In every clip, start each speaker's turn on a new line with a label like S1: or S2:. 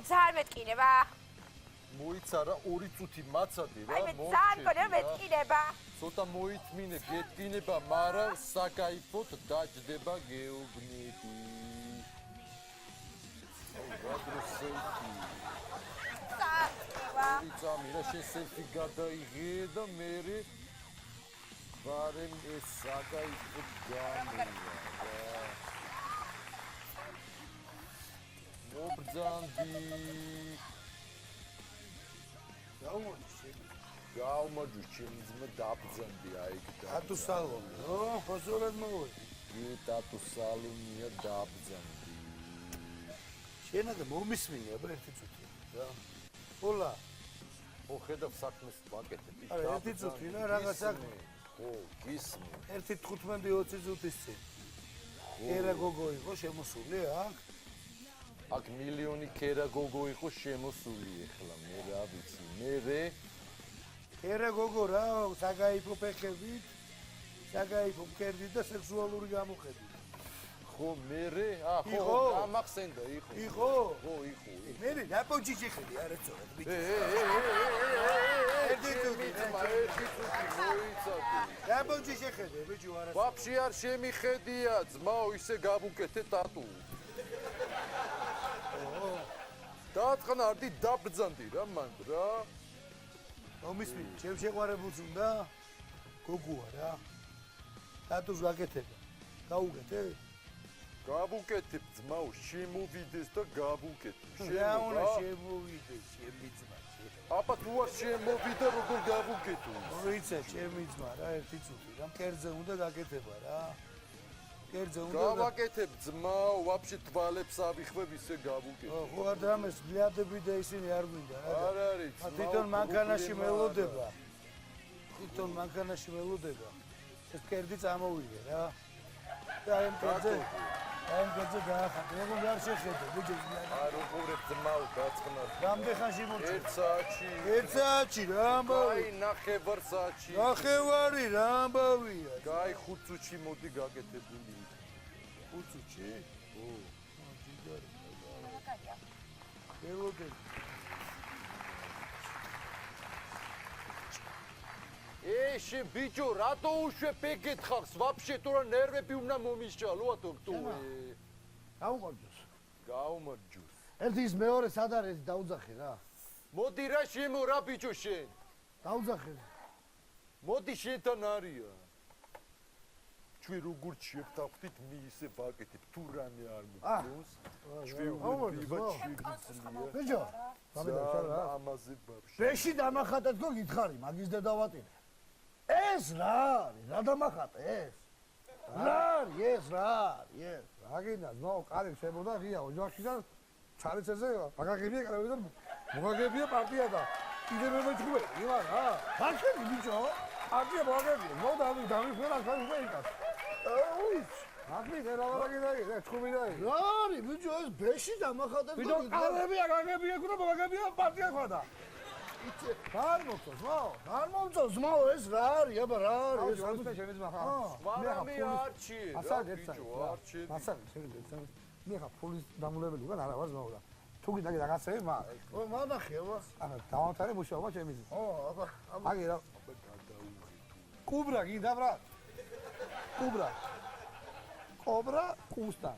S1: ძალიან მეტყინება.
S2: მოიცარა 2 წუთი მაცადი რა.
S1: აი მე ძალიან გონია მეტყინება.
S2: ცოტა მოითმინე, გეტკინება, მაგრამ საკაიფოდ დაჯდება გეუბნები. გადროსეიფი. იცამი რა შენ სელფი გადაიღე და მე ვარემ ეს საკაიფოდ გამია რა. მობრძანდი. გაუმოდი ჩემი ძმა დაბრძანდი აი ეგ და.
S3: ატუ სალონი, ხოსურად მოვედი.
S2: ატუ სალონია დაბრძანდი.
S3: შენა და მომისმინე აბა ერთი წუთი რა. ოლა.
S2: ო ხედავ საქმეს ვაკეთებ.
S3: არა ერთი წუთი რა რაღაც საქმე.
S2: ო გისმე.
S3: 1:15-20 წუთის წინ. კერა გოგო იყო შემოსული აქ.
S2: აქ მილიონი კერა გოგო იყო შემოსული ახლა მე რა ვიცი. მე
S3: კერა გოგო რა საკაიფო ფეხებით. საკაიფო მკერდით და სექსუალური გამოხედით.
S2: ხო მე ხო გამახსენდა იყო.
S3: იყო?
S2: ხო იყო.
S3: მე ნაპონჩი შეხედი არა წორად ბიჭო. ერთი წუთი
S2: მოიცადე.
S3: ნაპონჩი შეხედე ბიჭო არა.
S2: ვაფშე არ შემიხედია ძმაო ისე გავუკეთე ტატუ. დაწყნარდი დაბრძანდი რა მან რა.
S3: მომისმინე ჩემ შეყვარებულს უნდა გოგოა რა. ტატუს ვაკეთება. გაუგეთე?
S2: გავუკეთებ ძმაო შემოვიდეს და გავუკეთებ.
S3: რა უნდა შემოვიდეს ჩემი ძმა.
S2: აბა თუ არ შემოვიდა როგორ გავუკეთო?
S3: მოიცა ჩემი ძმა რა ერთი წუთი რა მკერდზე უნდა გაკეთება რა. მკერდზე უნდა
S2: გავაკეთებ ძმაო ვაფშე თვალებს ავიხვევ ისე გავუკეთებ.
S3: ხო არ დამეს ბლიადები და ისინი არ გვინდა რა.
S2: არ არის ძმაო.
S3: თვითონ მანქანაში მელოდება. თვითონ მანქანაში მელოდება. ეს მკერდი წამოვიდე რა. და აი მკერდზე გაახატე. როგორ არ შეხედე ბიჭო.
S2: არ უყურებ ძმაო დაწყნარ.
S3: რამდენ ხანში მოწე?
S2: 1 საათში.
S3: 1 საათში რა ამბავი?
S2: აი ნახევარ საათში.
S3: ნახევარი რა ამბავია?
S2: გაი 5 წუთში მოდი გაკეთებული.
S3: 5 წუთში? ო. ჯიგარი.
S1: მაგარია.
S3: ელოდე.
S2: ეშე ბიჭო რატო უშვებ ეგეთხავს ვაფშე თუ რა ნერვები უნდა მომისჭალო ატო თუ
S3: გაუმარჯოს.
S2: გაუმარჯოს.
S3: ერთი ის მეორე სად არის დაუძახე რა.
S2: მოდი რა შემო რა ბიჭო შენ.
S3: დაუძახე.
S2: მოდი შენთან არია. ჩვენ როგორ შევთანხმდით მე ისე ვაკეთებ თუ რამე არ მოგწონს. ჩვენ ვიბათ შეგვიძლია.
S3: ბიჭო, გამიდევ რა.
S2: ამაზე ბაბშვი.
S3: ბეში დამახატეთ გო გითხარი მაგის დედავატირე. ეს რა არის? რა დამახატე ეს? რა არის ეს რა არის ეს? აგინა ნო კარი შემოდა ღია ოჯახში და ჩარიცეზე მაგაგებია კარები და მოგაგებია პარტია და კიდე მე მეჭუბე იმა რა. ბაქები ბიჭო. პარტია მოგაგებია. ნო დამიხვერა ხალხი იქას. ოი მაგმი გერავაგი და ჩხუბი და რა არის ბიჭო ეს ბეში დამახატებ
S4: ბიჭო კარებია გაგებია გუნა მოგაგებია პარტია ხოდა.
S3: არ მოწოს მაო არ მომწოს მაო ეს რა არის აბა რა არის
S4: ეს არის ჩემი ძმა ხა
S2: ვარამი არჩი
S4: ასად ერთსა
S2: არჩი
S4: ასად შევიდე წამი მე ხა ფულის დამულებელი უკან არა ვარ ზმაო და თუ გინდა რაღაცები მაგ
S3: ო მანახე აბა
S4: ახლა დავამთავრე მუშაობა ჩემი ძმა
S3: ო აბა
S4: აგი რა კუბრა გინდა ბრა კუბრა კობრა კუსტა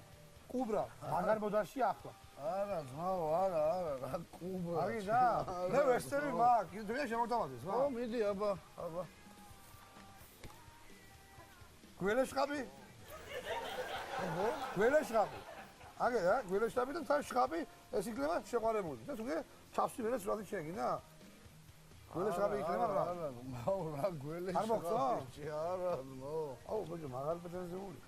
S4: კუბრა მაგარ მოდარში ახლა
S3: არა ზმაო არა რა კუბა
S4: აგი და მე ვესტერი მაგ კიდე შემოთავაზეს მაგ
S3: ო მიდი აბა
S4: გველეშხაბი გველეშხაბი აგი რა გველეშხაბი და თან შხაბი ეს იქნება შეყარებული და თუგე ჩავსვი მე სულადი შეგინა გველეშხაბი იქნება რა
S3: არა მაო რა გველეშხაბი
S4: არ მოგწო
S3: არა ნო
S4: აუ ბიჭო მაგარ პეტენზეული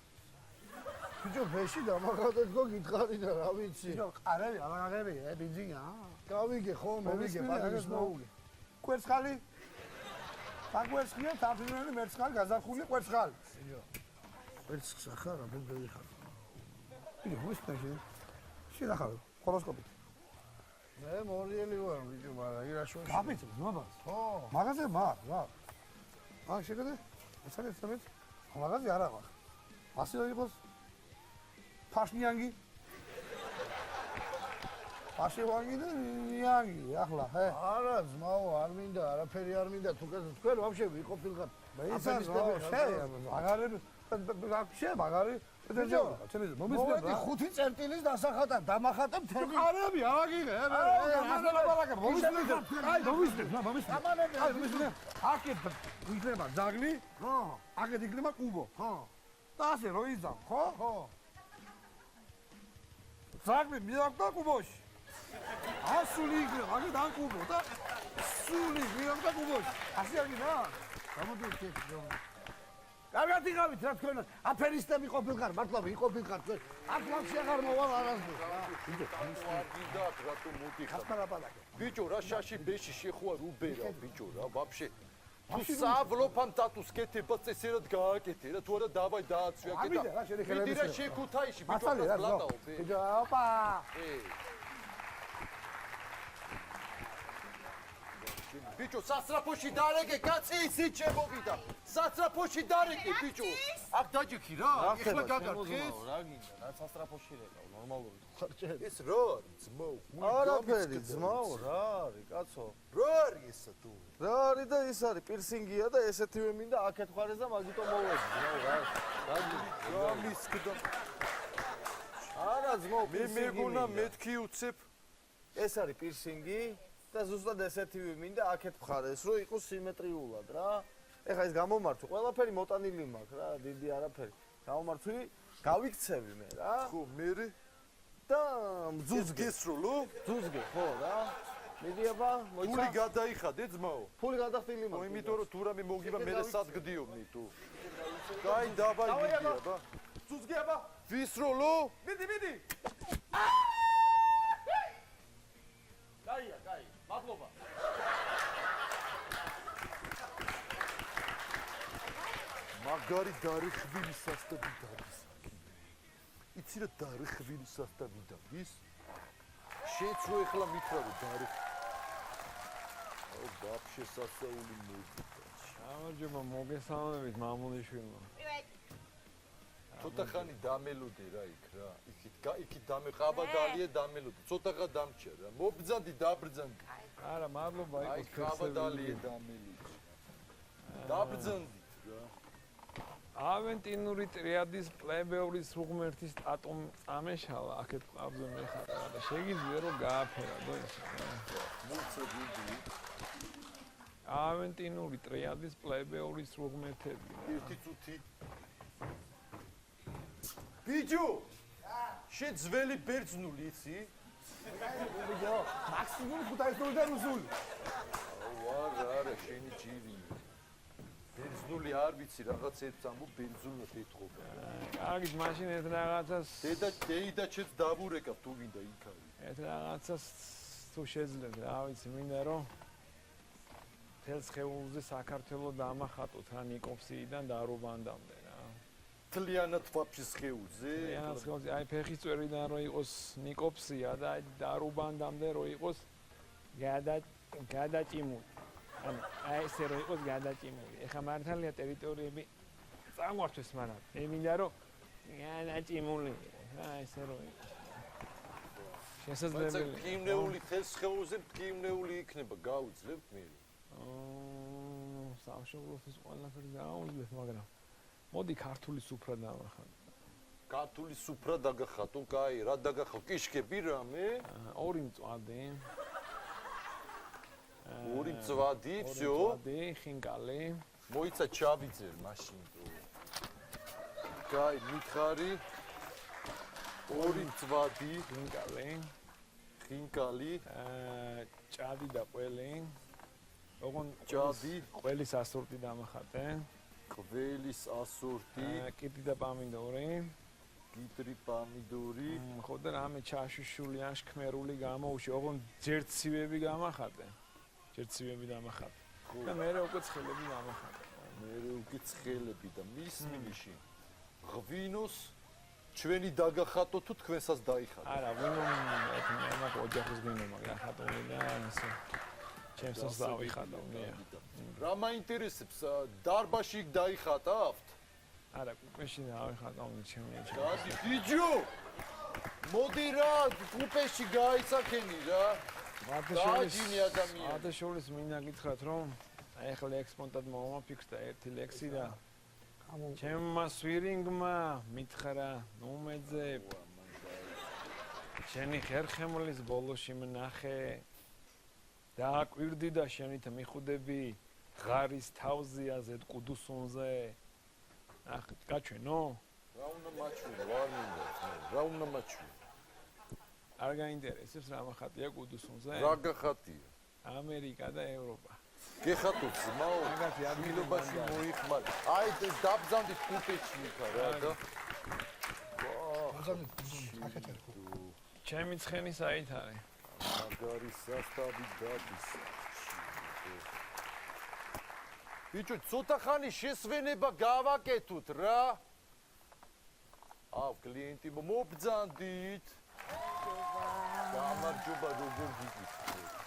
S3: ბიჭო ფეში დამახატეთ გო გითხარი და რა ვიცი
S4: ბიჭო ყარები აღაღები ბინძინია
S3: გავიგე ხო მოვიგე პატარის მოუგე
S4: კვერცხალი საკვერცხლია თაფლიანი მერცხალი გაზაფხული კვერცხალი
S3: ბიჭო კვერცხს ახლა ბუნდები ხარ
S4: ბიჭო ვისკაში შედახავ ჰოროსკოპით
S3: მე მორიელი ვარ ბიჭო მაგრამ ირაშუაში
S4: გაფიცებს მამას
S3: ხო
S4: მაღაზე მაგ რა მაგ შეგედე ესაა სამეთ მაღაზე არა მაგ ასე იყოს ფაშნიანგი პასივანგი და ნიანგი ახლა ჰე
S3: არა ძმაო არ მინდა არაფერი არ მინდა თუ თქვენ ვაფშე ვიყოფილგან
S4: მაგარი
S3: მოდი 5 წერტილის დასახატა დამახატე მთელი
S4: არები აღიგე აქეთ იქნება ზაგლი
S3: ხო
S4: აქეთ იქნება კუბო
S3: ხო
S4: და ასე რო იზამ ხო
S3: ხო
S4: ზაგლი მივაკდა კუბოში ასული იქნება აქეთ ან კუბო და სული მივაკდა კუბოში ასე აღინა
S3: გამოდით კარგად იღავით რა თქვენ აფერისტები ყოფილგან მართლა ვიყოფილგან თქვენ აქ ვაფშე აღარ მოვალ არასდროს
S2: ვარგიდათ რატო მოდიხარ ბიჭო რა შაში ბეში შეხوار უბერა ბიჭო რა ვაფშე თუ სავლოფამ დატუს კეთება წესერად გააკეთე რა თუ არა დავაი დააცვია კეთა მიდი რა შეკუთაიში ბიჭო რა ბლატაო
S3: ბიჭო ოპა
S2: ბიჭო სასწრაფოში დარეკე კაცი ისიც შემოვიდა სასწრაფოში დარეკე ბიჭო აქ დაჯიქი რა ეხლა გაგართხეს
S5: რა გინდა რა სასტრაფოში რეკავ ნორმალური
S2: ეს რა არის ძმაო
S5: არაფერი ძმაო რა არის კაცო
S2: რა არის ესა თუ
S5: რა არის და ის არის პირსინგია და ესეთივე მინდა აქეთ ხარეს და მაგიტომ მოვედი ძმაო რა
S2: რა მისკდა
S5: არა ძმაო
S2: მე მეგონა მეთქი უცებ
S5: ეს არის პირსინგი და ზუსტად ესეთივე მინდა აქეთ ხარეს რომ იყოს სიმეტრიულად რა ეხა ეს გამომართვი ყველაფერი მოტანილი მაქვს რა დიდი არაფერი გამომართვი გავიქცევი მე რა
S2: ხო მე
S5: და მძუძგე
S2: გესროლო
S5: ძუძგე ხო რა მიდი აბა
S2: ფული
S5: მოიცა
S2: გადაიხადე ძმაო
S5: ფული გადახდილი
S2: ო
S5: მაქვს
S2: იმიტომ რომ თუ რამე მოგივა მე სადგდიობნი თუ კაი დაბაი მიდი აბა
S5: ძუძგე აბა
S2: ვისროლო
S5: მიდი კაი მადლობა
S2: მაგარი დარიხვილი სასტაბი დადის იცი რა დარიხვილი სასტაბი დადის შეც რო ეხლა მითხრა რომ დარიხ აუ ბაბშე სასაული მოვიდა
S6: გამარჯობა მოგესალმებით მამულიშვილო
S2: ცოტა ხანი დამელოდე რა იქ რა იქით დამეყაბა დალია დამელოდე ცოტა ხა დამჭა რა მობძანდი დაბრძანდი
S6: არა მადლობა
S2: აი
S6: იყო
S2: ყაბა დალია დამელი დაბრძანდით რა
S6: ავენტინური ტრიადის პლებეურის სუღმერთის ატომ წამეშალა აქეთ ყაბზე მეხარა და შეგიძლია რომ გააფერადო ეს
S2: მუცე დიდი
S6: ავენტინური ტრიადის პლებეურის სუღმერთები
S2: ერთი წუთი ბიჭო შენ ძველი ბერძნული იცი
S4: ბიჭო მაქსიმუმ ხუთაისური და რუსული
S2: არა შენი ჯირი ბერძნული არ ვიცი რაღაც ერთ ამბობ ბერძნულად ეთყობა
S6: კარგით მაშინ ეს რაღაცას
S2: დეიდა ჩეც დავურეკავ თუ გინდა იქ არის
S6: ეს რაღაცას თუ შეძლებთ რა ვიცი მინდა რომ თელს ხეულზე საქართველოს დამახატოთ რა ნიკოფსიიდან და არუბანდამდე რა
S2: თლიანად ვაფშის ხეულზეიანას
S6: ხეულზე აი ფეხის წვერიდან რო იყოს ნიკოფსია და არუბანდამდე რო იყოს გადაჭიმული ანუ აი ესე რო იყოს გადაჭიმული ეხა მართალია ტერიტორიები წამოართვეს მაგრამ მე მინდა რომ გადაჭიმული რა ესე რო იყოს შესაძლებელი
S2: მტკივნეული თელს ხეულზე მტკივნეული იქნება გაუძლებთ მე
S6: სამშობლოს ყველაფერს გააუძლებთ მაგრამ მოდი ქართული სუფრა დავახატო
S2: ქართული სუფრა დაგახატო კაი რა დაგახატო კიშკები რამე
S6: ორი მწვადი
S2: ორი მწვადი всё
S6: ხინკალი
S2: მოიცა ჩავიძერ მაშინ კაი მითხარი ორი მწვადი ხინკალი
S6: ჭადი და ყველი ოღონ
S2: ჭადი
S6: ყველის ასორტი დამახატე
S2: ყველის ასორტი
S6: კიტრი და პამიდორი
S2: კიტრი პამიდორი
S6: ხო და რამე ჩაშუშული ან შქმერული გამოუში ოღონ ჯერცივები გამახატე ჯერცივები დამახატე და მერე უკვე ცხელები დამახატე
S2: მერე უკვე ცხელები და მის მინიში ღვინოს ჩვენი დაგახატო თუ თქვენსაც დაიხატო
S6: არა ღვინო მე ოჯახის ღვინო მაგახატული და ასე ჩემსაც დავიხატო მე
S2: რა მაინტერესებს დარბაში დაიხატავთ
S6: არა კუპეში დავიხატო მე ჩემი
S2: გადი ბიჭო მოდი რა, კუპეში გაიცაქენი რა. დააჯინი ადამიანი.
S6: ათაშორის მინდა გითხრათ რომ აი ახლა ექსპონტად მომაფიქსდა ერთი ლექსი და ჩემმა სვირინგმა მითხრა ნუმეძებ შენი ხერხემლის ბოლოში მნახე დააკვირდი და შენით მიხუდები ღარის თავზეაზე კუდუსონზე ახ გაჩვენო
S2: რა უნდა მაჩვენო, არ მინდა, რა უნდა მაჩვენო.
S6: არ გაინტერესებს რა ხატია კუდუსონზე?
S2: რა გახატია?
S6: ამერიკა და ევროპა.
S2: გეხატოთ ძმაო,
S6: მაგათი
S2: ადგილობაში მოიხმარ. აი ეს დაბზანდით კუპეში იქა რა და.
S6: ჩემი ცხენი საით არის?
S2: მაგარი სასტაბი დადის. ბიჭო, ცოტა ხანი შესვენება გავაკეთოთ რა. აუ, კლიენტი მობძანდით. გამარჯობა, როგორ გიგიცხეთ?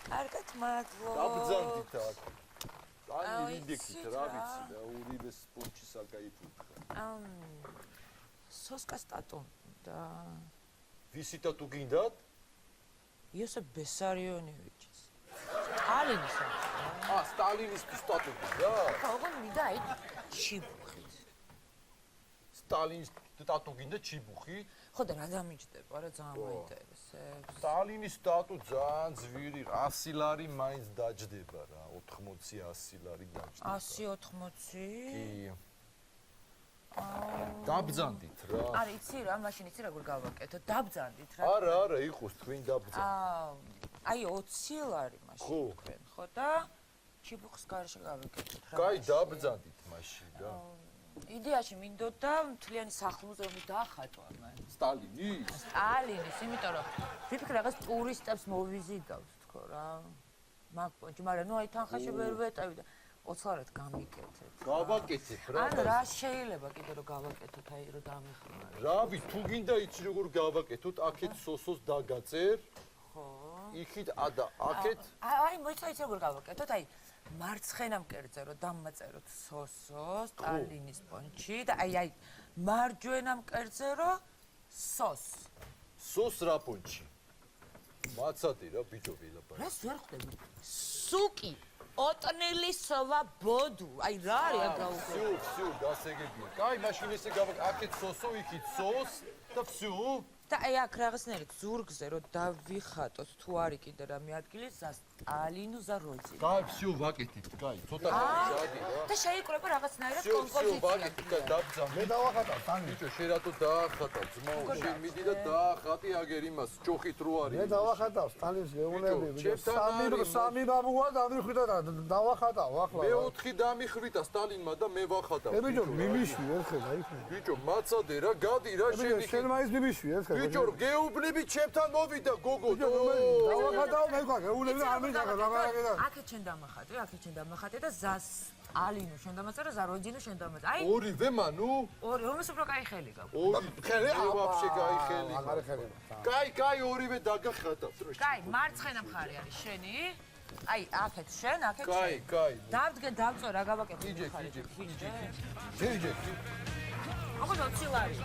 S1: კარგად მადლობა.
S2: დაბძანდით აქ. აი მიდიქით რა ვიცი და ორივე სპორტში საკაიფო.
S1: სოსკა სტატუ და
S2: ვისი ტატუ გინდათ?
S1: იოსებ ბესარიონოვიჩის. სტალინის.
S2: სტალინის სტატუ გინდა?
S1: ოღონდ მინდა აი ჩიბუხით.
S2: სტალინის ტატუ გინდა ჩიბუხი?
S1: ხო და რა დამიჯდება, რა ძალიან მაინტერესებს.
S2: სტალინის სტატუ ძალიან ძვირი 100 ლარი მაინც დაჯდება რა 80-100 ლარი დაჯდება
S1: 180?
S2: კი დაბძანდით რა
S1: არა იცი რა მაშინ იცი როგორ გავაკეთო დაბძანდით რა
S2: არა იყოს თქვენ დაბძანდით
S1: აი 20 ლარი მაშინ თქვენ ხო და ჩიბუხის გარშე გავაკეთოთ რა
S2: კაი დაბძანდით მაშინ რა
S1: იდეაში მინდოდა მთლიანი სახლ-მუზეუმი დაახატო ამან
S2: სტალინის
S1: იმიტომ რომ ვიფიქრე რაღაც ტურისტებს მოვიზიდავს თქო რა მაგ პონჩი მაგრამ ნუ აი თანხაში ვერ ვეტევი და 20 ლარად გამიკეთეთ
S2: გავაკეთებ რა
S1: ანუ რა შეიძლება კიდე რომ გავაკეთოთ აი რომ დამეხმაროთ
S2: რავი თუ გინდა იცი როგორ გავაკეთოთ აქეთ სოსოს დაგაწერ
S1: ხო
S2: იქით და აქეთ
S1: აი მოიცავ როგორ გავაკეთოთ აი მარცხენა მკერდზე რომ დამაწეროთ სოსოს, სტალინის პონჩი და აი მარჯვენა მკერდზე რომ სოს
S2: რა პონჩი? მაცადი რა ბიჭო ველაპარაკე.
S1: რას ვერ ხვდები? სუკი, ოტნელი სოვა ბოდუ. აი რა არის აქ გაუგო?
S2: всё, გასაგებია. კაი, მაშინ ესე აქეთ სოსო, იქით სოს და всё.
S1: და აი აქ რაღაცნაირად ზურგზე რომ დავიხატოთ თუ არის კიდე რამე ადგილი სტალინუ ზაროძი.
S2: კაი, всё, ვაკეთებთ, კაი, ცოტა ხანი გადი რა.
S1: და შეიკრება რაღაცნაირად
S2: всё,
S1: კომპოზიცია.
S2: ვაკეთებთ, კაი, დაბძან.
S4: მე დავახატავ თანი.
S2: ბიჭო, შენ რატო დაახატავ ძმაო? შენ მიდი და დაახატი აგერ იმას, ჯოხით რო არის.
S4: მე დავახატავ სტალინის გეუნები,
S2: ჩემთან არის,
S4: სამი ბაბუა დამიხვიდა და დავახატავ ახლა.
S2: მე 4 დამიხვიდა სტალინმა და მე ვახატავ.
S4: ბიჭო, მიმიშვი ერთხელ აიქნა.
S2: ბიჭო, მაცადე რა, გადი რა შენ იქ.
S4: შენ მაინც მიმიშვი ერთხელ.
S2: ბიჭო, გეუბნები ჩემთან მოვიდა გოგო.
S4: დავახატავ მე ყვა გეუბნები ამიდა რა.
S1: აქეთ შენ დამახატე და ალინო შენ დამაწერა ზაროძინო შენ დამაწერა. აი
S2: ორივე მანუ?
S1: ორი, რომელს უფრო კაი ხელი გაქვს?
S2: ორი ხელი ვაფშე კაი ხელი.
S4: მაგარი ხელი.
S2: კაი ორივე დაგახატავ.
S1: კაი, მარცხენა მხარე არის შენი. აი, აქეთ შენ, აქეთ შენ.
S2: კაი.
S1: დავდგე, დავწო რა გავაკეთე.
S2: იჯე.
S1: აბა 20 ლარი.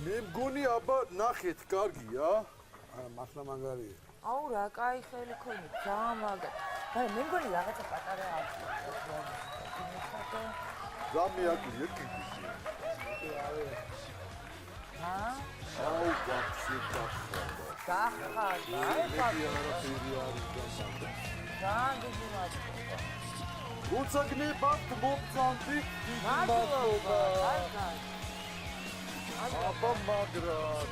S2: მე მგონი აბა ნახეთ, კარგია?
S4: არა, მართლა მაგარია.
S1: აუ რა კაი ხელი ქონი, ძალიან მაგარი. მაგრამ მე მგონი რაღაცა პატარა აქვს.
S2: რამე აკლია კიდე. აუ ვაფშე
S1: დახა.
S2: როცა გნებავთ მობძანდით,
S1: მადლობა.
S2: აბა მაგრად.